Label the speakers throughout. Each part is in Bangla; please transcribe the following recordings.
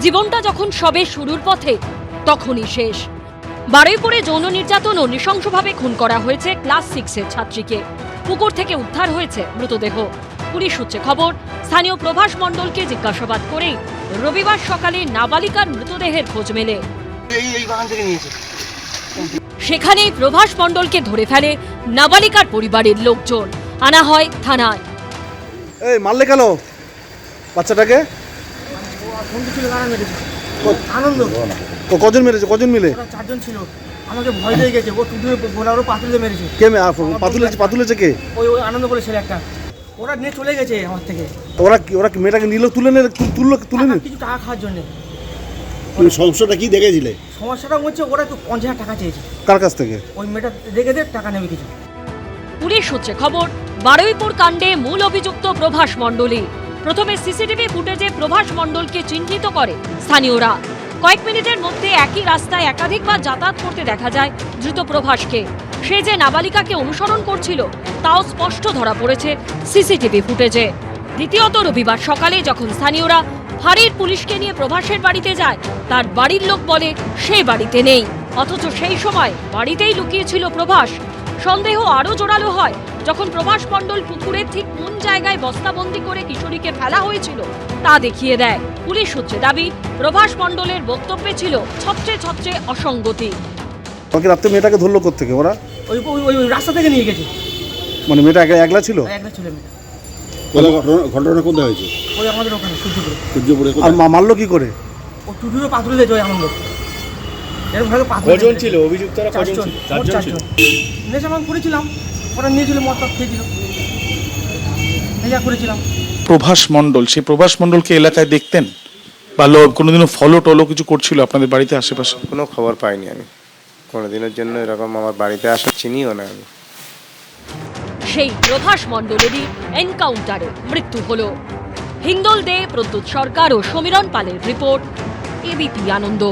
Speaker 1: জীবনটা যখন সবে শুরুর পথে তখনই শেষ। বারুইপুরে যৌন নির্যাতন ও নৃশংসভাবে খুন করা হয়েছে ক্লাস 6-এর ছাত্রীকে। পুকুর থেকে উদ্ধার হয়েছে মৃতদেহ। পুলিশ সূত্রে খবর, স্থানীয় প্রভাস মণ্ডলকে জিজ্ঞাসাবাদ করেই রবিবার সকালে নাবালিকার মৃতদেহের খোঁজ মেলে। সেখানেই প্রভাস মণ্ডলকে ধরে ফেলে নাবালিকার পরিবারের লোকজন। আনা হয় থানায়।
Speaker 2: এই মারলে কেন বাচ্চাটাকে?
Speaker 3: আনন্দ।
Speaker 2: কজন মেরেছে? কজন মিলে?
Speaker 3: চারজন ছিল। আমাকে ভয় লেগে গেছে। ও টুটুরে বোলারও পাতুলে মেরেছে।
Speaker 2: কে পাতুলেছে কে?
Speaker 3: ওই আনন্দ বলে ছেলে একটা। ওরা নিয়ে চলে গেছে আমার থেকে।
Speaker 2: ওরা কি মেয়েটাকে নিল? তুলে নিল
Speaker 3: কিছু টাকা খাওয়ার জন্য।
Speaker 2: সমস্যাটা কি দেখেছিলে?
Speaker 3: সমস্যাটা হচ্ছে ওরা তো 50,000 টাকা চেয়েছে।
Speaker 2: কার কাছ থেকে?
Speaker 3: ওই মেয়েটা দেখে টাকা নেবে কিছু।
Speaker 1: পুলিশ সূত্রে খবর, বারুইপুর কাণ্ডে মূল অভিযুক্ত প্রভাস মণ্ডলই। প্রথমে সিসিটিভি ফুটেজে প্রভাস মণ্ডলকে চিহ্নিত করে স্থানীয়রা। কয়েক মিনিটের মধ্যে একই রাস্তায় একাধিকবার যাতায়াত করতে দেখা যায় ধৃত প্রভাসকে। সে যে নাবালিকাকে অনুসরণ করছিল তাও স্পষ্ট ধরা পড়েছে সিসিটিভি ফুটেজে। দ্বিতীয়ত রবিবার সকালে যখন স্থানীয়রা ফাঁড়ির পুলিশকে নিয়ে প্রভাসের বাড়িতে যায়, তার বাড়ির লোক বলে সে বাড়িতে নেই, অথচ সেই সময় বাড়িতেই লুকিয়েছিল প্রভাস। সন্দেহ আরও জোরালো হয় যখন প্রভাস মণ্ডল পুকুরের ঠিক কোন জায়গায় বস্তাবন্দি করে কিশোরীকে ফেলা হয়েছিল তা দেখিয়ে দেয়। পুলিশ সূত্রে দাবি, প্রভাস মণ্ডলের বক্তব্যে ছিল ছত্রে অসঙ্গতি।
Speaker 2: রাত্রে মেয়েটাকে ধরলো কোত্থেকে ওরা?
Speaker 3: ওই রাস্তা থেকে নিয়ে গেছে।
Speaker 2: মানে মেয়েটা একলা ছিল?
Speaker 3: একলা ছিল মেয়েটা।
Speaker 2: ঘটনাটা কোথায় হয়েছে?
Speaker 3: ওই আমাদের ওখানে সূর্যপুরে।
Speaker 2: আর মারলো কি করে?
Speaker 3: ও টুটুরে পাতুলে দিয়েছে ওই আনন্দ। এরকম ভাবে পাতুলে।
Speaker 4: কজন ছিল অভিযুক্তরা? কজন ছিল? চারজন ছিল।
Speaker 3: নেশা আমি করেছিলাম। ওরা নিয়েছিল মদ খেয়েছিল। নেশা করেছিলাম।
Speaker 5: প্রভাস মণ্ডল, সেই প্রভাস মণ্ডলকে এলাকায় দেখতেন বা কোনোদিনও ফলো টলো কিছু করছিল আপনাদের বাড়িতে আশেপাশে?
Speaker 4: কোনো খবর পাইনি আমি। কোনোদিনের জন্য এরকম আমার বাড়িতে আসা চিনিও না আমি।
Speaker 1: সেই প্রভাস মণ্ডলেরই এনকাউন্টারে মৃত্যু হলো। হিন্দল দে, প্রদ্যুৎ সরকার ও সমীরণ পালের রিপোর্ট, এবিপি আনন্দ।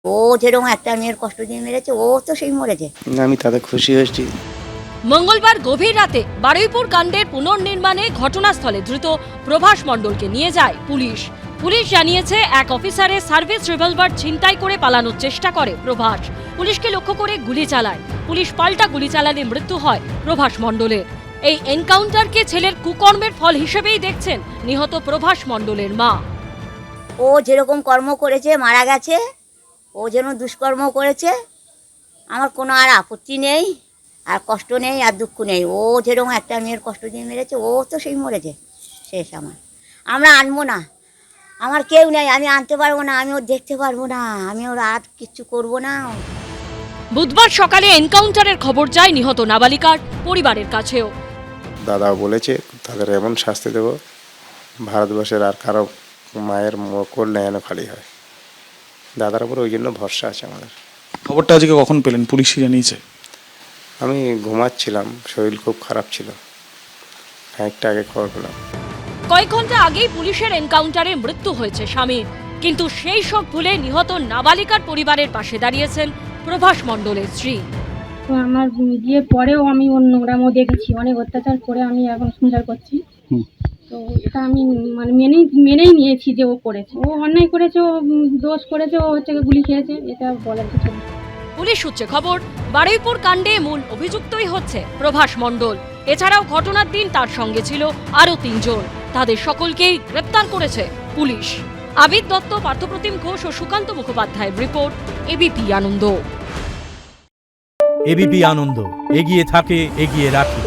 Speaker 6: ও যেরকম একটা মেয়ের কষ্ট দিয়ে মেরেছে, ও তো সেই মরেছে।
Speaker 4: আমি তাতে খুশি হয়েছি।
Speaker 1: মঙ্গলবার গভীর রাতে বারুইপুর কাণ্ডের পুনর্নির্মাণে ঘটনাস্থলে ধৃত প্রভাস মণ্ডলকে নিয়ে যায় পুলিশ। পুলিশ জানিয়েছে, এক অফিসারের সার্ভিস রিভলভার ছিনতাই করে পালানোর চেষ্টা করে প্রভাস। পুলিশকে লক্ষ্য করে গুলি চালায়। পুলিশ পাল্টা গুলি চালালে মৃত্যু হয় প্রভাস মণ্ডলের। এই এনকাউন্টারকে ছেলের কুকর্মের ফল হিসেবেই দেখছেন নিহত প্রভাস মণ্ডলের মা।
Speaker 6: ও যেরকম কর্ম করেছে, মারা গেছে, ও যেন দুষ্কর্ম করেছে, আমার কোনো আর আপত্তি নেই, আর কষ্ট নেই, আর দুঃখ নেই। ও যেরকম একটা মেয়ের কষ্ট দিয়ে মেরেছে, ও তো সেই মরেছে। শেষ আমার। আমরা আনবো না, আমার কেউ নেই, আমি আনতে পারবো না, আমি ওর দেখতে পারবো না, আমি ওর আর কিচ্ছু করবো না।
Speaker 1: বুধবার সকালে এনকাউন্টারের খবর যায় নিহত নাবালিকার পরিবারের কাছেও।
Speaker 4: দাদাও বলেছে তাদের এমন শাস্তি দেব ভারতবর্ষের আর কারো মায়ের কোল নেয়ানো খালি হয়। দাদার উপর ওই জন্য ভরসা আছে আমাদের।
Speaker 5: খবরটা আজকে কখন পেলেন? পুলিশই জানিয়েছে?
Speaker 4: আমি ঘুমাচ্ছিলাম, শরীর খুব খারাপ ছিল, খানিকটা আগে খবর পেলাম।
Speaker 1: কয়েক ঘন্টা আগেই পুলিশের এনকাউন্টারে মৃত্যু হয়েছে স্বামীর, কিন্তু সেই সব ভুলে নিহত নাবালিকার পরিবারের পাশে দাঁড়িয়েছেন প্রভাস মণ্ডলের স্ত্রী।
Speaker 7: তো আমার বিয়ের পরেও আমি ওর নোংরামও দেখেছি, অনেক অত্যাচার করে আমি এখন সংসার করছি। তো এটা আমি মানে মেনেই নিয়েছি যে ও করেছে, ও অন্যায় করেছে, ও দোষ করেছে, ও হচ্ছে গুলি খেয়েছে, এটা বলার কিছু না।
Speaker 1: পুলিশ সূত্রে খবর, বারুইপুর কাণ্ডে মূল অভিযুক্তই হচ্ছে প্রভাস মণ্ডল। এছাড়াও ঘটনার দিন তার সঙ্গে ছিল আরও 3 জন। তাদের সকলকেই গ্রেপ্তার করেছে পুলিশ। আবিদ দত্ত, পার্থপ্রতিম ঘোষ ও সুকান্ত মুখোপাধ্যায়ের রিপোর্ট, এবিপি আনন্দ।
Speaker 8: এবিপি আনন্দ, এগিয়ে থাকে, এগিয়ে রাখে।